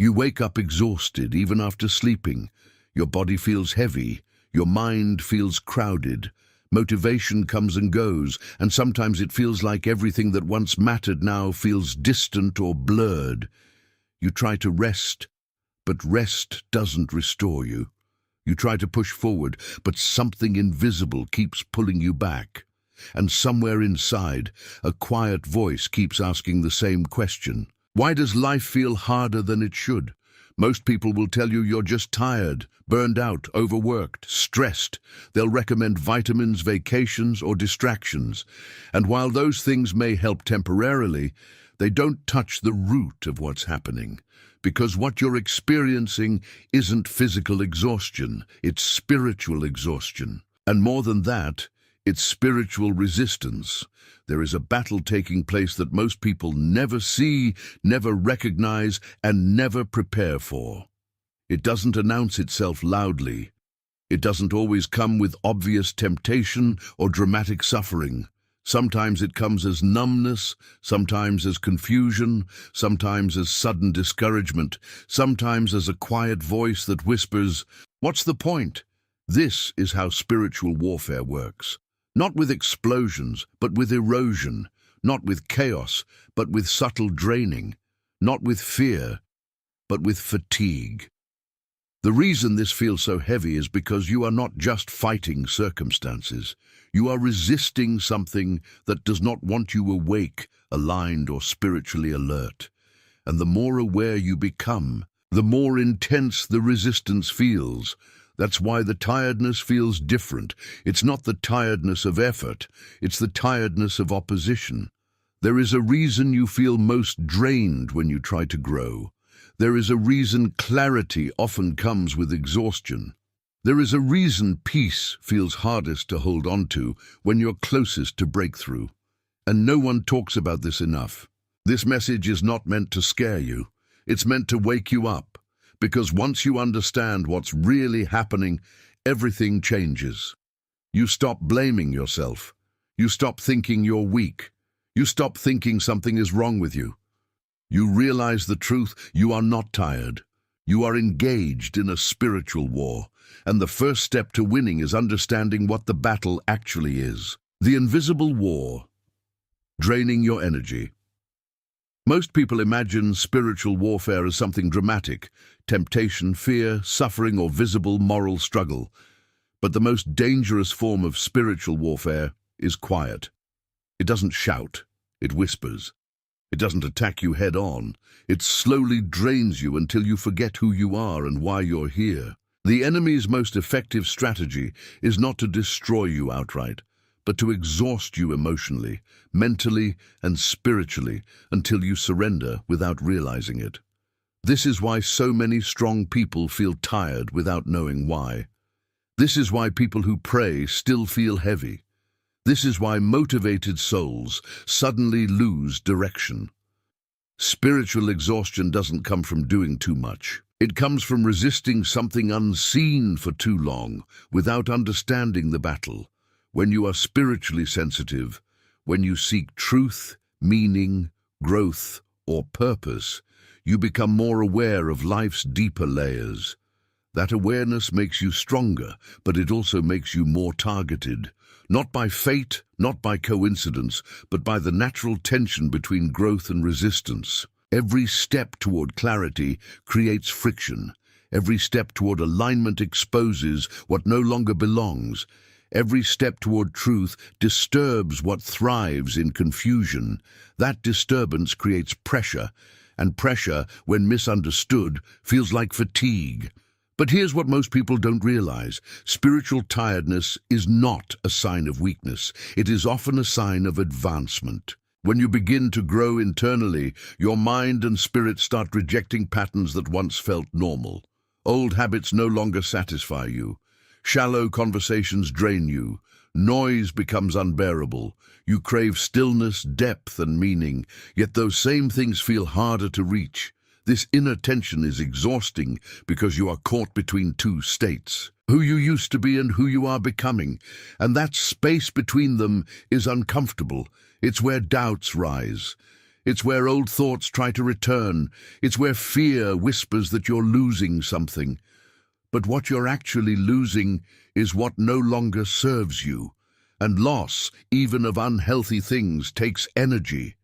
You wake up exhausted even after sleeping. Your body feels heavy. Your mind feels crowded. Motivation comes and goes, and sometimes it feels like everything that once mattered now feels distant or blurred. You try to rest, but rest doesn't restore you. You try to push forward, but something invisible keeps pulling you back. And somewhere inside, a quiet voice keeps asking the same question. Why does life feel harder than it should? Most people will tell you you're just tired, burned out, overworked, stressed. They'll recommend vitamins, vacations, or distractions. And while those things may help temporarily, they don't touch the root of what's happening. Because what you're experiencing isn't physical exhaustion, it's spiritual exhaustion. And more than that, it's spiritual resistance. There is a battle taking place that most people never see, never recognize, and never prepare for. It doesn't announce itself loudly. It doesn't always come with obvious temptation or dramatic suffering. Sometimes it comes as numbness, sometimes as confusion, sometimes as sudden discouragement, sometimes as a quiet voice that whispers, "What's the point?" This is how spiritual warfare works. Not with explosions, but with erosion. Not with chaos, but with subtle draining. Not with fear, but with fatigue. The reason this feels so heavy is because you are not just fighting circumstances. You are resisting something that does not want you awake, aligned, or spiritually alert. And the more aware you become, the more intense the resistance feels. That's why the tiredness feels different. It's not the tiredness of effort, it's the tiredness of opposition. There is a reason you feel most drained when you try to grow. There is a reason clarity often comes with exhaustion. There is a reason peace feels hardest to hold on to when you're closest to breakthrough. And no one talks about this enough. This message is not meant to scare you. It's meant to wake you up. Because once you understand what's really happening, everything changes. You stop blaming yourself. You stop thinking you're weak. You stop thinking something is wrong with you. You realize the truth: you are not tired. You are engaged in a spiritual war. And the first step to winning is understanding what the battle actually is. The invisible war, draining your energy. Most people imagine spiritual warfare as something dramatic: temptation, fear, suffering, or visible moral struggle. But the most dangerous form of spiritual warfare is quiet. It doesn't shout, it whispers. It doesn't attack you head on. It slowly drains you until you forget who you are and why you're here. The enemy's most effective strategy is not to destroy you outright, but to exhaust you emotionally, mentally, and spiritually until you surrender without realizing it. This is why so many strong people feel tired without knowing why. This is why people who pray still feel heavy. This is why motivated souls suddenly lose direction. Spiritual exhaustion doesn't come from doing too much. It comes from resisting something unseen for too long without understanding the battle. When you are spiritually sensitive, when you seek truth, meaning, growth, or purpose, you become more aware of life's deeper layers. That awareness makes you stronger, but it also makes you more targeted. Not by fate, not by coincidence, but by the natural tension between growth and resistance. Every step toward clarity creates friction. Every step toward alignment exposes what no longer belongs. Every step toward truth disturbs what thrives in confusion. That disturbance creates pressure, and pressure, when misunderstood, feels like fatigue. But here's what most people don't realize. Spiritual tiredness is not a sign of weakness. It is often a sign of advancement. When you begin to grow internally, your mind and spirit start rejecting patterns that once felt normal. Old habits no longer satisfy you. Shallow conversations drain you. Noise becomes unbearable. You crave stillness, depth, and meaning, yet those same things feel harder to reach. This inner tension is exhausting because you are caught between two states: who you used to be and who you are becoming. And that space between them is uncomfortable. It's where doubts rise. It's where old thoughts try to return. It's where fear whispers that you're losing something. But what you're actually losing is what no longer serves you. And loss, even of unhealthy things, takes energy.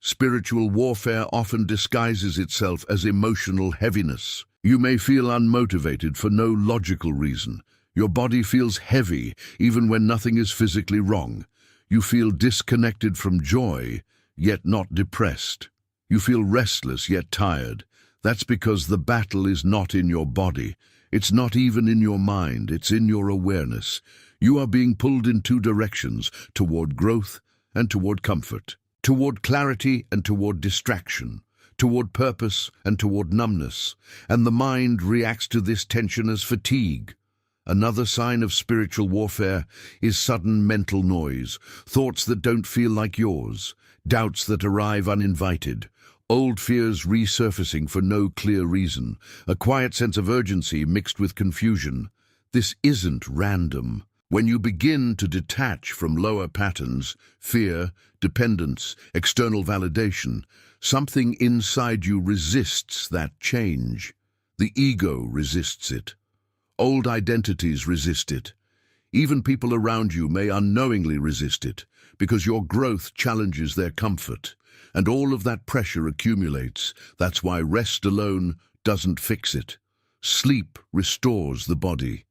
Spiritual warfare often disguises itself as emotional heaviness. You may feel unmotivated for no logical reason. Your body feels heavy even when nothing is physically wrong. You feel disconnected from joy, yet not depressed. You feel restless yet tired. That's because the battle is not in your body. It's not even in your mind. It's in your awareness. You are being pulled in two directions, toward growth and toward comfort, toward clarity and toward distraction, toward purpose and toward numbness. And the mind reacts to this tension as fatigue. Another sign of spiritual warfare is sudden mental noise, thoughts that don't feel like yours, doubts that arrive uninvited, old fears resurfacing for no clear reason, a quiet sense of urgency mixed with confusion. This isn't random. When you begin to detach from lower patterns, fear, dependence, external validation, something inside you resists that change. The ego resists it. Old identities resist it. Even people around you may unknowingly resist it, because your growth challenges their comfort, and all of that pressure accumulates. That's why rest alone doesn't fix it. Sleep restores the body.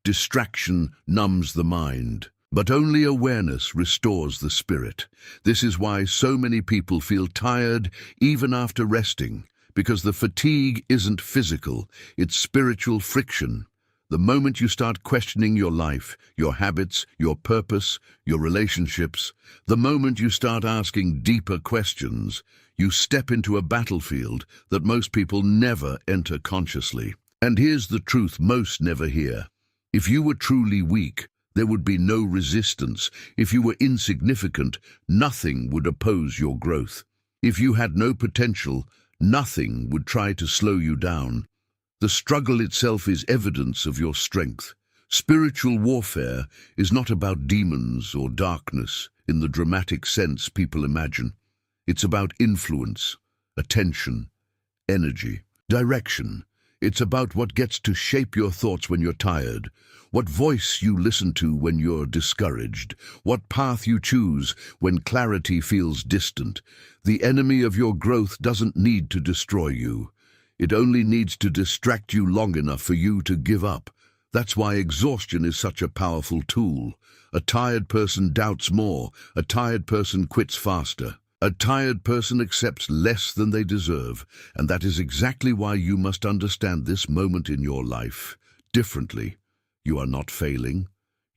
Distraction numbs the mind. But only awareness restores the spirit. This is why so many people feel tired even after resting, because the fatigue isn't physical, it's spiritual friction. The moment you start questioning your life, your habits, your purpose, your relationships, the moment you start asking deeper questions, you step into a battlefield that most people never enter consciously. And here's the truth most never hear. If you were truly weak, there would be no resistance. If you were insignificant, nothing would oppose your growth. If you had no potential, nothing would try to slow you down. The struggle itself is evidence of your strength. Spiritual warfare is not about demons or darkness in the dramatic sense people imagine. It's about influence, attention, energy, direction. It's about what gets to shape your thoughts when you're tired, what voice you listen to when you're discouraged, what path you choose when clarity feels distant. The enemy of your growth doesn't need to destroy you. It only needs to distract you long enough for you to give up. That's why exhaustion is such a powerful tool. A tired person doubts more. A tired person quits faster. A tired person accepts less than they deserve. And that is exactly why you must understand this moment in your life differently. You are not failing.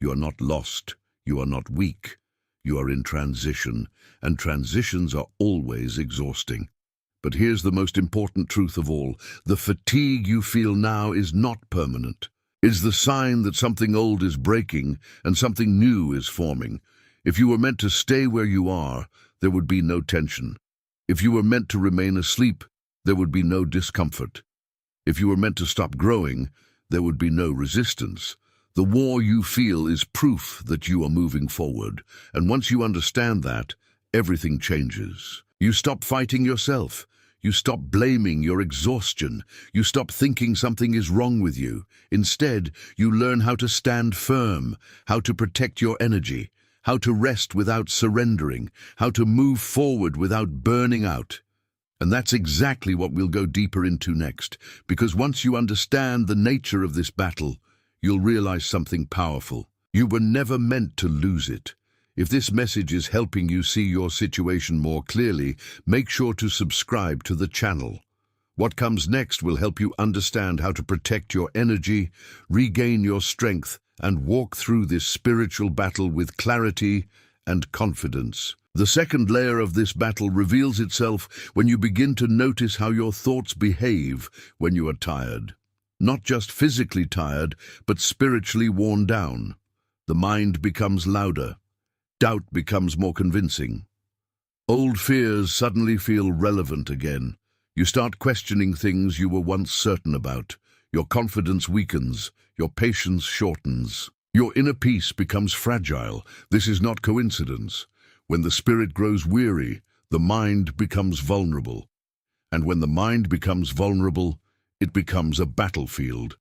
You are not lost. You are not weak. You are in transition. And transitions are always exhausting. But here's the most important truth of all. The fatigue you feel now is not permanent. It's the sign that something old is breaking and something new is forming. If you were meant to stay where you are, there would be no tension. If you were meant to remain asleep, there would be no discomfort. If you were meant to stop growing, there would be no resistance. The war you feel is proof that you are moving forward. And once you understand that, everything changes. You stop fighting yourself. You stop blaming your exhaustion. You stop thinking something is wrong with you. Instead, you learn how to stand firm, how to protect your energy, how to rest without surrendering, how to move forward without burning out. And that's exactly what we'll go deeper into next, because once you understand the nature of this battle, you'll realize something powerful. You were never meant to lose it. If this message is helping you see your situation more clearly, make sure to subscribe to the channel. What comes next will help you understand how to protect your energy, regain your strength, and walk through this spiritual battle with clarity and confidence. The second layer of this battle reveals itself when you begin to notice how your thoughts behave when you are tired. Not just physically tired, but spiritually worn down. The mind becomes louder. Doubt becomes more convincing. Old fears suddenly feel relevant again. You start questioning things you were once certain about. Your confidence weakens. Your patience shortens. Your inner peace becomes fragile. This is not coincidence. When the spirit grows weary, the mind becomes vulnerable. And when the mind becomes vulnerable, it becomes a battlefield.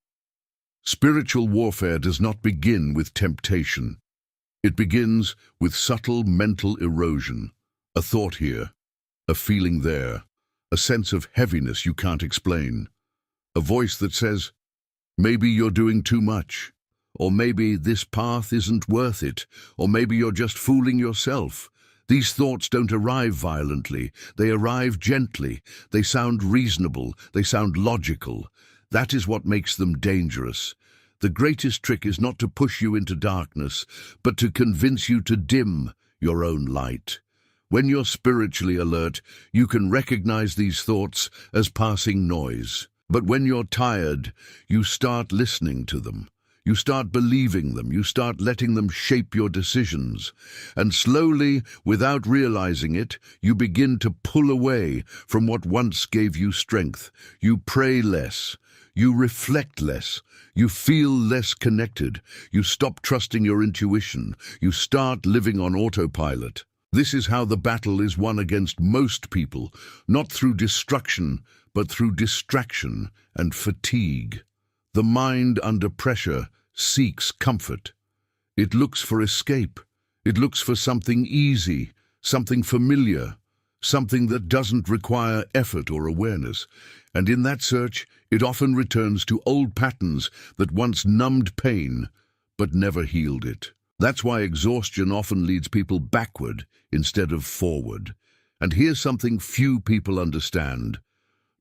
Spiritual warfare does not begin with temptation. It begins with subtle mental erosion. A thought here, a feeling there, a sense of heaviness you can't explain. A voice that says, maybe you're doing too much, or maybe this path isn't worth it, or maybe you're just fooling yourself. These thoughts don't arrive violently, they arrive gently. They sound reasonable, they sound logical. That is what makes them dangerous. The greatest trick is not to push you into darkness, but to convince you to dim your own light. When you're spiritually alert, you can recognize these thoughts as passing noise. But when you're tired, you start listening to them. You start believing them. You start letting them shape your decisions. And slowly, without realizing it, you begin to pull away from what once gave you strength. You pray less. You reflect less. You feel less connected. You stop trusting your intuition. You start living on autopilot. This is how the battle is won against most people, not through destruction, but through distraction and fatigue. The mind under pressure seeks comfort. It looks for escape. It looks for something easy, something familiar, something that doesn't require effort or awareness. And in that search, it often returns to old patterns that once numbed pain, but never healed it. That's why exhaustion often leads people backward instead of forward. And here's something few people understand.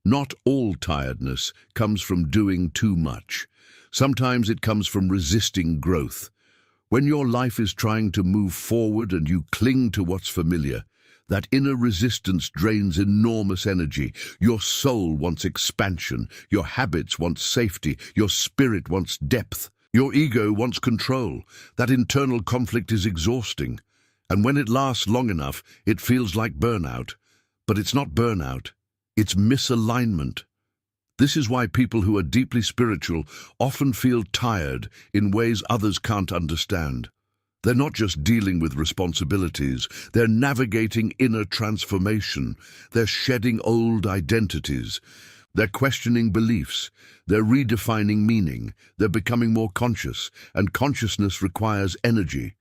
Not all tiredness comes from doing too much. Sometimes it comes from resisting growth. When your life is trying to move forward and you cling to what's familiar, that inner resistance drains enormous energy. Your soul wants expansion, your habits want safety, your spirit wants depth, your ego wants control. That internal conflict is exhausting. And when it lasts long enough, it feels like burnout. But it's not burnout, it's misalignment. This is why people who are deeply spiritual often feel tired in ways others can't understand. They're not just dealing with responsibilities, they're navigating inner transformation. They're shedding old identities. They're questioning beliefs. They're redefining meaning. They're becoming more conscious, and consciousness requires energy.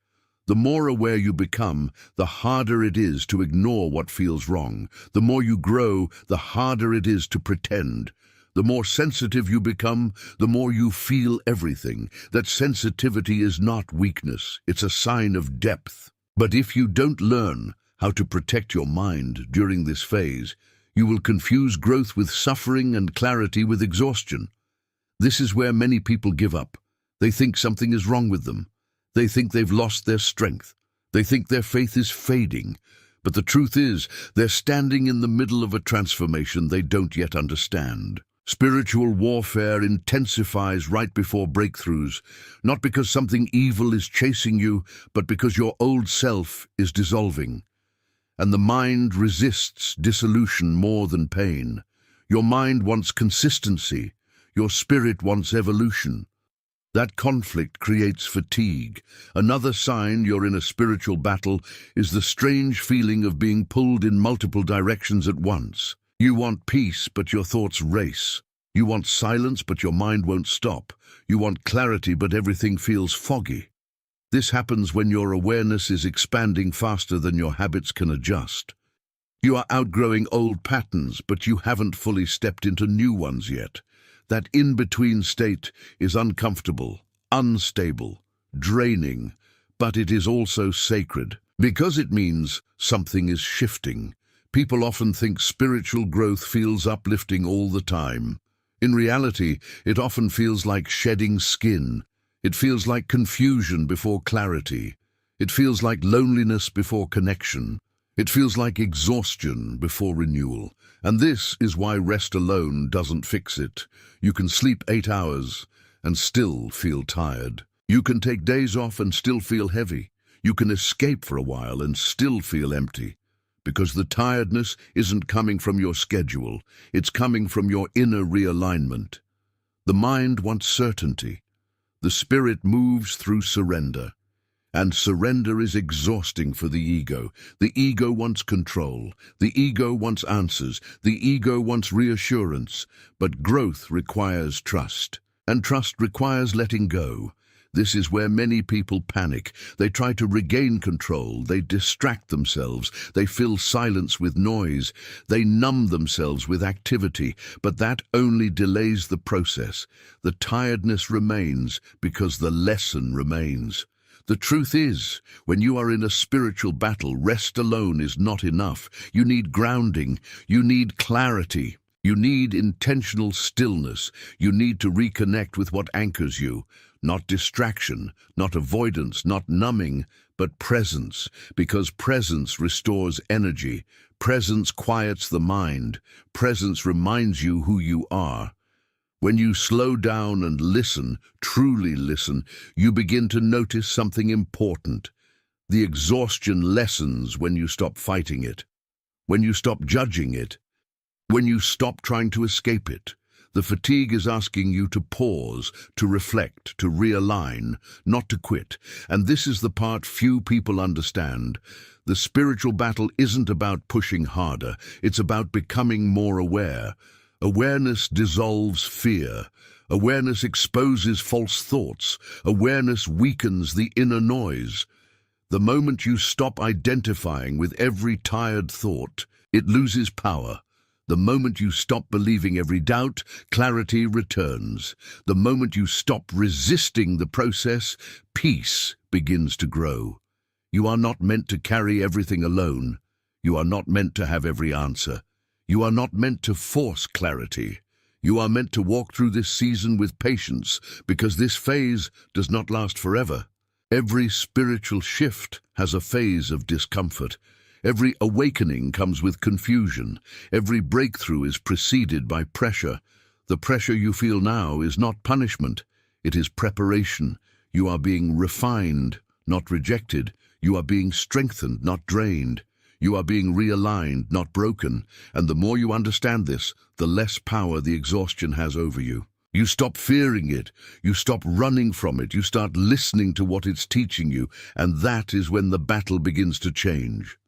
The more aware you become, the harder it is to ignore what feels wrong. The more you grow, the harder it is to pretend. The more sensitive you become, the more you feel everything. That sensitivity is not weakness, it's a sign of depth. But if you don't learn how to protect your mind during this phase, you will confuse growth with suffering and clarity with exhaustion. This is where many people give up. They think something is wrong with them. They think they've lost their strength. They think their faith is fading. But the truth is, they're standing in the middle of a transformation they don't yet understand. Spiritual warfare intensifies right before breakthroughs, not because something evil is chasing you, but because your old self is dissolving. And the mind resists dissolution more than pain. Your mind wants consistency. Your spirit wants evolution. That conflict creates fatigue. Another sign you're in a spiritual battle is the strange feeling of being pulled in multiple directions at once. You want peace, but your thoughts race. You want silence, but your mind won't stop. You want clarity, but everything feels foggy. This happens when your awareness is expanding faster than your habits can adjust. You are outgrowing old patterns, but you haven't fully stepped into new ones yet. That in-between state is uncomfortable, unstable, draining, but it is also sacred, because it means something is shifting. People often think spiritual growth feels uplifting all the time. In reality, it often feels like shedding skin. It feels like confusion before clarity. It feels like loneliness before connection. It feels like exhaustion before renewal. And this is why rest alone doesn't fix it. You can sleep 8 hours and still feel tired. You can take days off and still feel heavy. You can escape for a while and still feel empty. Because the tiredness isn't coming from your schedule, it's coming from your inner realignment. The mind wants certainty. The spirit moves through surrender. And surrender is exhausting for the ego. The ego wants control. The ego wants answers. The ego wants reassurance. But growth requires trust. And trust requires letting go. This is where many people panic. They try to regain control. They distract themselves. They fill silence with noise. They numb themselves with activity. But that only delays the process. The tiredness remains because the lesson remains. The truth is, when you are in a spiritual battle, rest alone is not enough. You need grounding. You need clarity. You need intentional stillness. You need to reconnect with what anchors you. Not distraction, not avoidance, not numbing, but presence, because presence restores energy. Presence quiets the mind. Presence reminds you who you are. When you slow down and listen, truly listen, you begin to notice something important. The exhaustion lessens when you stop fighting it, when you stop judging it, when you stop trying to escape it. The fatigue is asking you to pause, to reflect, to realign, not to quit. And this is the part few people understand. The spiritual battle isn't about pushing harder. It's about becoming more aware. Awareness dissolves fear. Awareness exposes false thoughts. Awareness weakens the inner noise. The moment you stop identifying with every tired thought, it loses power. The moment you stop believing every doubt, clarity returns. The moment you stop resisting the process, peace begins to grow. You are not meant to carry everything alone. You are not meant to have every answer. You are not meant to force clarity. You are meant to walk through this season with patience, because this phase does not last forever. Every spiritual shift has a phase of discomfort. Every awakening comes with confusion. Every breakthrough is preceded by pressure. The pressure you feel now is not punishment. It is preparation. You are being refined, not rejected. You are being strengthened, not drained. You are being realigned, not broken. And the more you understand this, the less power the exhaustion has over you. You stop fearing it. You stop running from it. You start listening to what it's teaching you. And that is when the battle begins to change.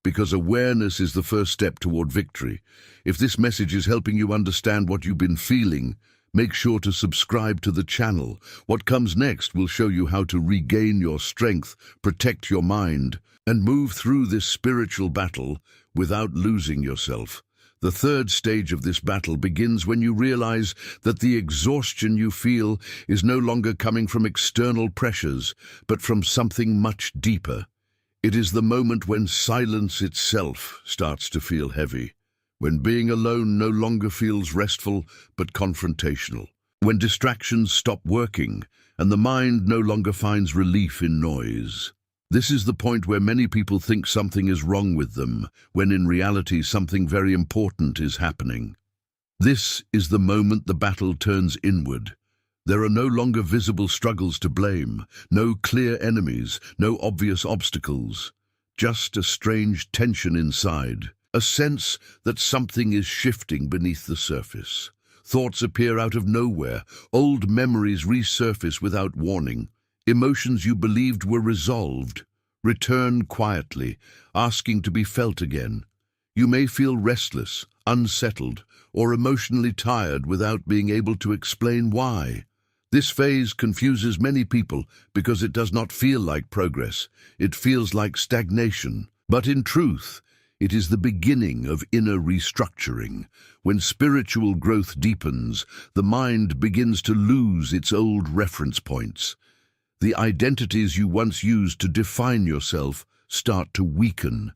Because awareness is the first step toward victory. If this message is helping you understand what you've been feeling, make sure to subscribe to the channel. What comes next will show you how to regain your strength, protect your mind, and move through this spiritual battle without losing yourself. The third stage of this battle begins when you realize that the exhaustion you feel is no longer coming from external pressures, but from something much deeper. It is the moment when silence itself starts to feel heavy, when being alone no longer feels restful but confrontational, when distractions stop working and the mind no longer finds relief in noise. This is the point where many people think something is wrong with them, when in reality something very important is happening. This is the moment the battle turns inward. There are no longer visible struggles to blame, no clear enemies, no obvious obstacles, just a strange tension inside, a sense that something is shifting beneath the surface. Thoughts appear out of nowhere, old memories resurface without warning. Emotions you believed were resolved return quietly, asking to be felt again. You may feel restless, unsettled, or emotionally tired without being able to explain why. This phase confuses many people because it does not feel like progress. It feels like stagnation. But in truth, it is the beginning of inner restructuring. When spiritual growth deepens, the mind begins to lose its old reference points. The identities you once used to define yourself start to weaken.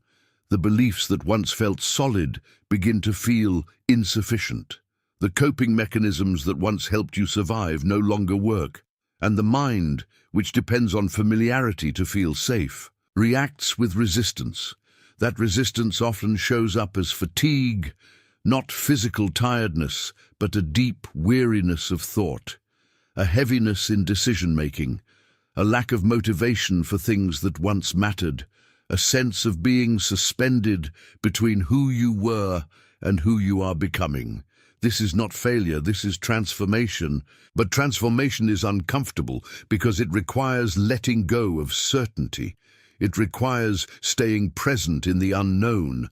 The beliefs that once felt solid begin to feel insufficient. The coping mechanisms that once helped you survive no longer work, and the mind, which depends on familiarity to feel safe, reacts with resistance. That resistance often shows up as fatigue, not physical tiredness, but a deep weariness of thought, a heaviness in decision-making, a lack of motivation for things that once mattered, a sense of being suspended between who you were and who you are becoming. This is not failure, this is transformation. But transformation is uncomfortable because it requires letting go of certainty. It requires staying present in the unknown.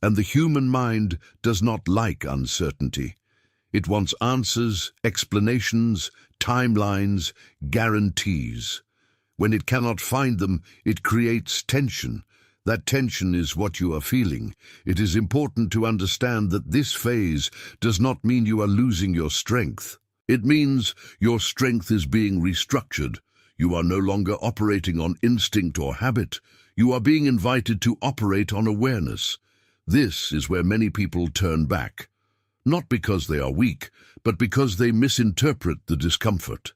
And the human mind does not like uncertainty. It wants answers, explanations, timelines, guarantees. When it cannot find them, it creates tension. That tension is what you are feeling. It is important to understand that this phase does not mean you are losing your strength. It means your strength is being restructured. You are no longer operating on instinct or habit. You are being invited to operate on awareness. This is where many people turn back. Not because they are weak, but because they misinterpret the discomfort.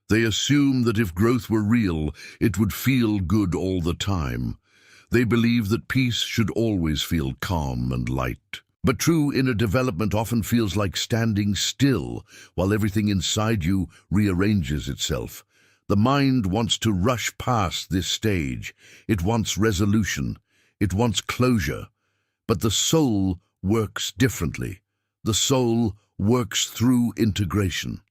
They assume that if growth were real, it would feel good all the time. They believe that peace should always feel calm and light. But true inner development often feels like standing still while everything inside you rearranges itself. The mind wants to rush past this stage. It wants resolution. It wants closure. But the soul works differently. The soul works through integration.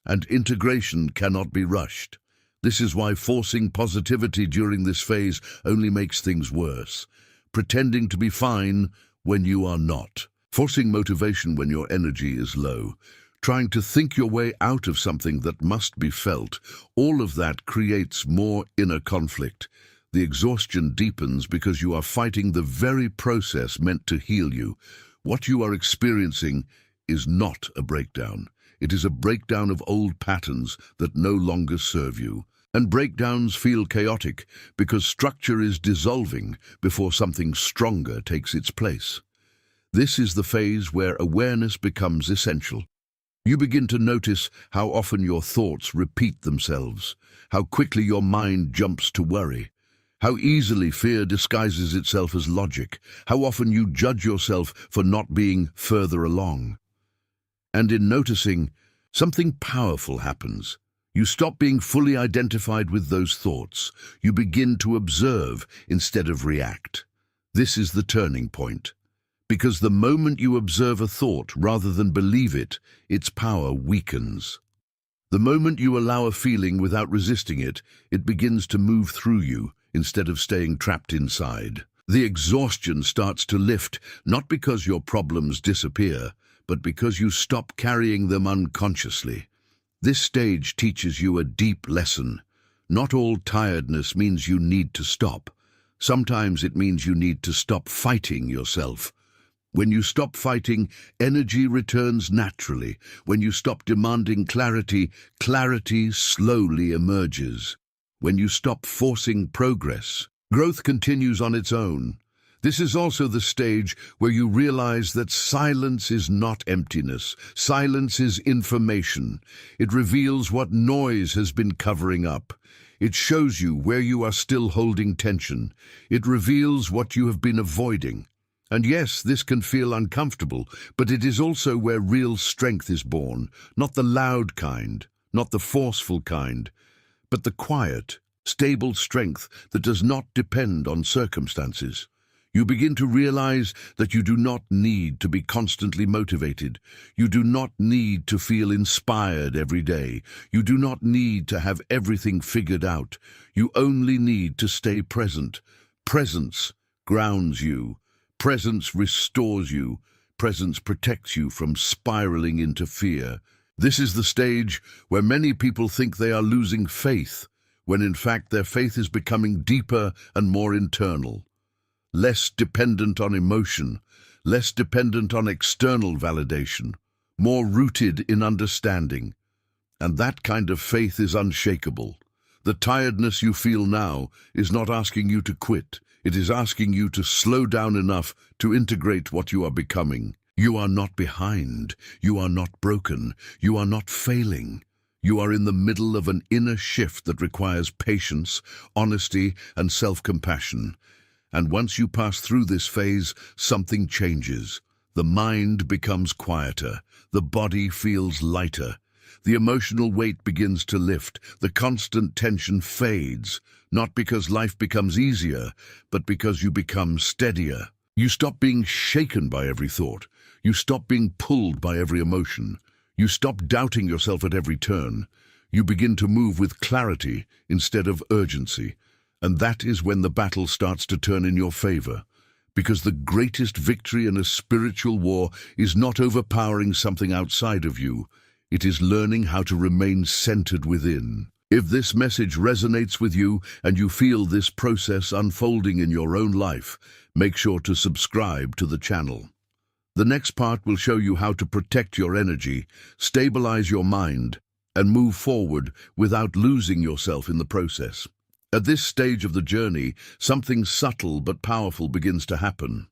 And integration cannot be rushed. This is why forcing positivity during this phase only makes things worse. Pretending to be fine when you are not. Forcing motivation when your energy is low. Trying to think your way out of something that must be felt. All of that creates more inner conflict. The exhaustion deepens because you are fighting the very process meant to heal you. What you are experiencing is not a breakdown. It is a breakdown of old patterns that no longer serve you. And breakdowns feel chaotic because structure is dissolving before something stronger takes its place. This is the phase where awareness becomes essential. You begin to notice how often your thoughts repeat themselves, how quickly your mind jumps to worry, how easily fear disguises itself as logic, how often you judge yourself for not being further along. And in noticing, something powerful happens. You stop being fully identified with those thoughts. You begin to observe instead of react. This is the turning point. Because the moment you observe a thought rather than believe it, its power weakens. The moment you allow a feeling without resisting it, it begins to move through you instead of staying trapped inside. The exhaustion starts to lift, not because your problems disappear, but because you stop carrying them unconsciously. This stage teaches you a deep lesson. Not all tiredness means you need to stop. Sometimes it means you need to stop fighting yourself. When you stop fighting, energy returns naturally. When you stop demanding clarity, clarity slowly emerges. When you stop forcing progress, growth continues on its own. This is also the stage where you realize that silence is not emptiness. Silence is information. It reveals what noise has been covering up. It shows you where you are still holding tension. It reveals what you have been avoiding. And yes, this can feel uncomfortable, but it is also where real strength is born. Not the loud kind, not the forceful kind, but the quiet, stable strength that does not depend on circumstances. You begin to realize that you do not need to be constantly motivated. You do not need to feel inspired every day. You do not need to have everything figured out. You only need to stay present. Presence grounds you. Presence restores you. Presence protects you from spiraling into fear. This is the stage where many people think they are losing faith, when in fact their faith is becoming deeper and more internal. Less dependent on emotion, less dependent on external validation, more rooted in understanding. And that kind of faith is unshakable. The tiredness you feel now is not asking you to quit. It is asking you to slow down enough to integrate what you are becoming. You are not behind. You are not broken. You are not failing. You are in the middle of an inner shift that requires patience, honesty, and self-compassion. And once you pass through this phase, something changes. The mind becomes quieter. The body feels lighter. The emotional weight begins to lift. The constant tension fades, not because life becomes easier, but because you become steadier. You stop being shaken by every thought. You stop being pulled by every emotion. You stop doubting yourself at every turn. You begin to move with clarity instead of urgency. And that is when the battle starts to turn in your favor. Because the greatest victory in a spiritual war is not overpowering something outside of you. It is learning how to remain centered within. If this message resonates with you and you feel this process unfolding in your own life, make sure to subscribe to the channel. The next part will show you how to protect your energy, stabilize your mind, and move forward without losing yourself in the process. At this stage of the journey, something subtle but powerful begins to happen.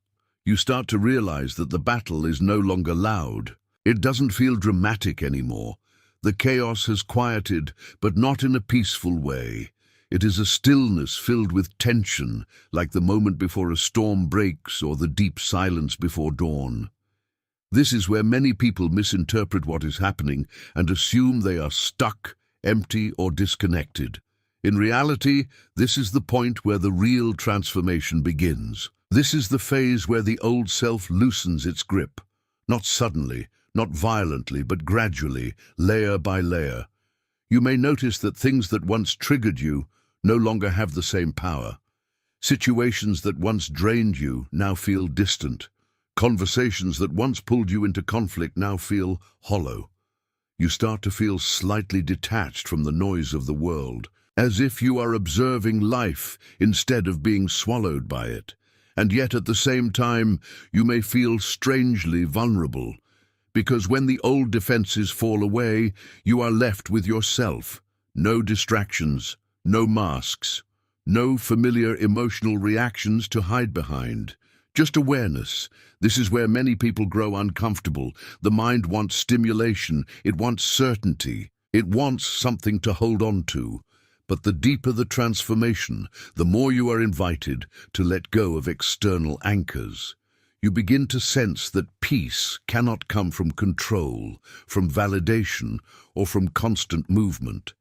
You start to realize that the battle is no longer loud. It doesn't feel dramatic anymore. The chaos has quieted, but not in a peaceful way. It is a stillness filled with tension, like the moment before a storm breaks or the deep silence before dawn. This is where many people misinterpret what is happening and assume they are stuck, empty, or disconnected. In reality, this is the point where the real transformation begins. This is the phase where the old self loosens its grip. Not suddenly, not violently, but gradually, layer by layer. You may notice that things that once triggered you no longer have the same power. Situations that once drained you now feel distant. Conversations that once pulled you into conflict now feel hollow. You start to feel slightly detached from the noise of the world, as if you are observing life instead of being swallowed by it. And yet at the same time, you may feel strangely vulnerable, because when the old defenses fall away, you are left with yourself. No distractions, no masks, no familiar emotional reactions to hide behind. Just awareness. This is where many people grow uncomfortable. The mind wants stimulation, it wants certainty, it wants something to hold on to. But the deeper the transformation, the more you are invited to let go of external anchors. You begin to sense that peace cannot come from control, from validation, or from constant movement.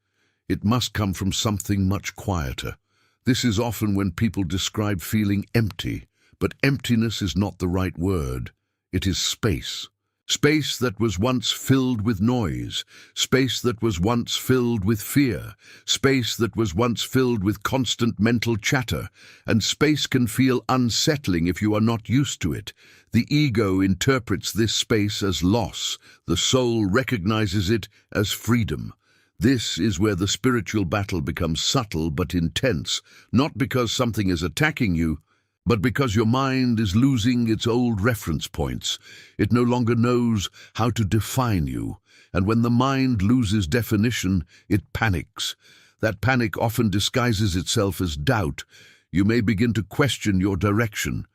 It must come from something much quieter. This is often when people describe feeling empty, but emptiness is not the right word. It is space. Space that was once filled with noise, space that was once filled with fear, space that was once filled with constant mental chatter, and space can feel unsettling if you are not used to it. The ego interprets this space as loss, the soul recognizes it as freedom. This is where the spiritual battle becomes subtle but intense, not because something is attacking you, but because your mind is losing its old reference points. It no longer knows how to define you, and when the mind loses definition, it panics. That panic often disguises itself as doubt. You may begin to question your direction.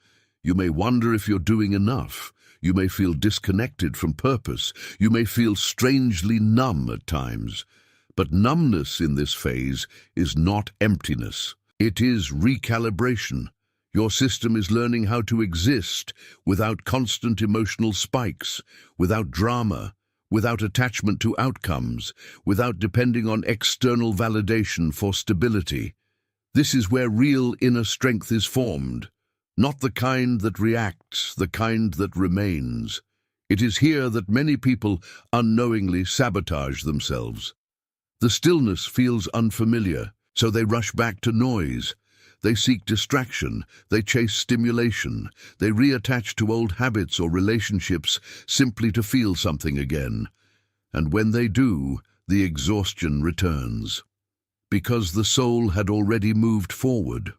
You may wonder if you're doing enough. You may feel disconnected from purpose. You may feel strangely numb at times. But numbness in this phase is not emptiness. It is recalibration. Your system is learning how to exist without constant emotional spikes, without drama, without attachment to outcomes, without depending on external validation for stability. This is where real inner strength is formed, not the kind that reacts, the kind that remains. It is here that many people unknowingly sabotage themselves. The stillness feels unfamiliar, so they rush back to noise. They seek distraction, they chase stimulation, they reattach to old habits or relationships simply to feel something again. And when they do, the exhaustion returns. Because the soul had already moved forward.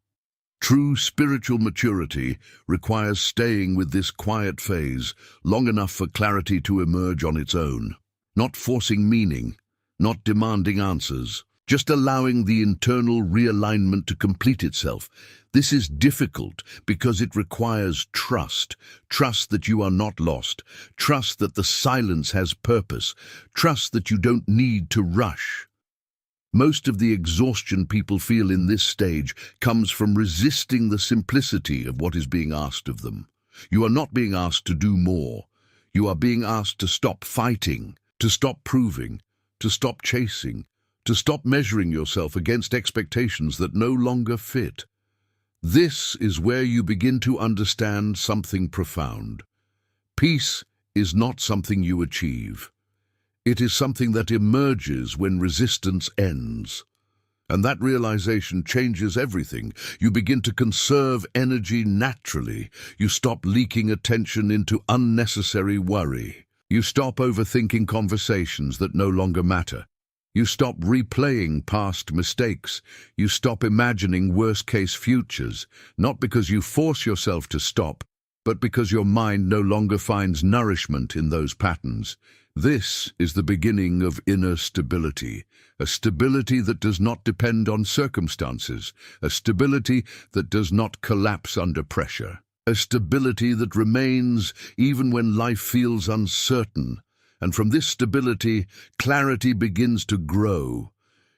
True spiritual maturity requires staying with this quiet phase long enough for clarity to emerge on its own. Not forcing meaning, not demanding answers. Just allowing the internal realignment to complete itself. This is difficult because it requires trust. Trust that you are not lost. Trust that the silence has purpose. Trust that you don't need to rush. Most of the exhaustion people feel in this stage comes from resisting the simplicity of what is being asked of them. You are not being asked to do more. You are being asked to stop fighting, to stop proving, to stop chasing, to stop measuring yourself against expectations that no longer fit. This is where you begin to understand something profound. Peace is not something you achieve. It is something that emerges when resistance ends. And that realization changes everything. You begin to conserve energy naturally. You stop leaking attention into unnecessary worry. You stop overthinking conversations that no longer matter. You stop replaying past mistakes. You stop imagining worst-case futures, not because you force yourself to stop, but because your mind no longer finds nourishment in those patterns. This is the beginning of inner stability, a stability that does not depend on circumstances, a stability that does not collapse under pressure, a stability that remains even when life feels uncertain. And from this stability, clarity begins to grow.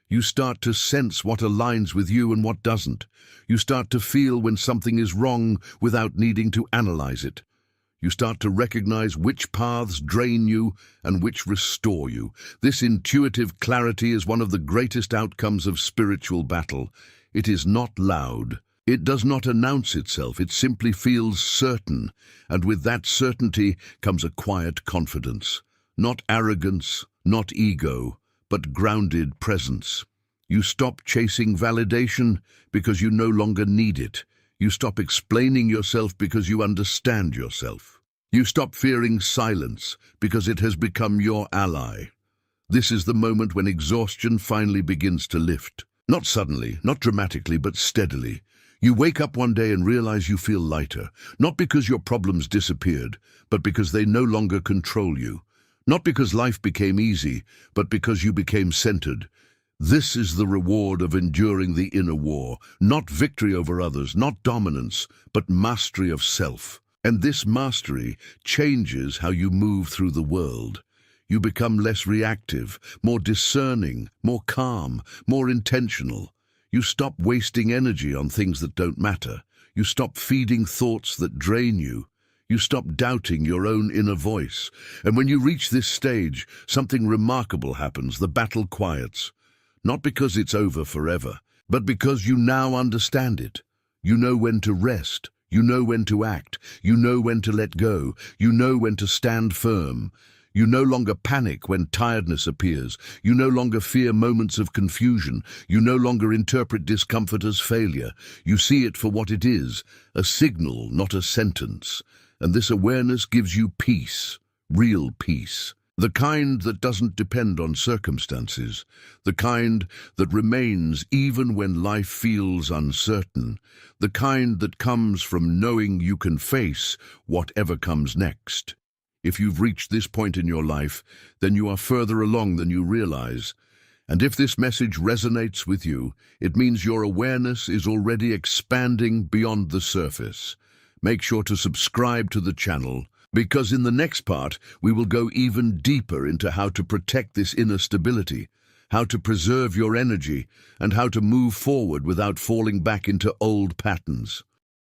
You start to sense what aligns with you and what doesn't. You start to feel when something is wrong without needing to analyze it. You start to recognize which paths drain you and which restore you. This intuitive clarity is one of the greatest outcomes of spiritual battle. It is not loud. It does not announce itself. It simply feels certain. And with that certainty comes a quiet confidence. Not arrogance, not ego, but grounded presence. You stop chasing validation because you no longer need it. You stop explaining yourself because you understand yourself. You stop fearing silence because it has become your ally. This is the moment when exhaustion finally begins to lift. Not suddenly, not dramatically, but steadily. You wake up one day and realize you feel lighter, not because your problems disappeared, but because they no longer control you. Not because life became easy, but because you became centered. This is the reward of enduring the inner war, not victory over others, not dominance, but mastery of self. And this mastery changes how you move through the world. You become less reactive, more discerning, more calm, more intentional. You stop wasting energy on things that don't matter. You stop feeding thoughts that drain you. You stop doubting your own inner voice. And when you reach this stage, something remarkable happens. The battle quiets. Not because it's over forever, but because you now understand it. You know when to rest. You know when to act. You know when to let go. You know when to stand firm. You no longer panic when tiredness appears. You no longer fear moments of confusion. You no longer interpret discomfort as failure. You see it for what it is, a signal, not a sentence. And this awareness gives you peace, real peace. The kind that doesn't depend on circumstances. The kind that remains even when life feels uncertain. The kind that comes from knowing you can face whatever comes next. If you've reached this point in your life, then you are further along than you realize. And if this message resonates with you, it means your awareness is already expanding beyond the surface. Make sure to subscribe to the channel, because in the next part, we will go even deeper into how to protect this inner stability, how to preserve your energy, and how to move forward without falling back into old patterns.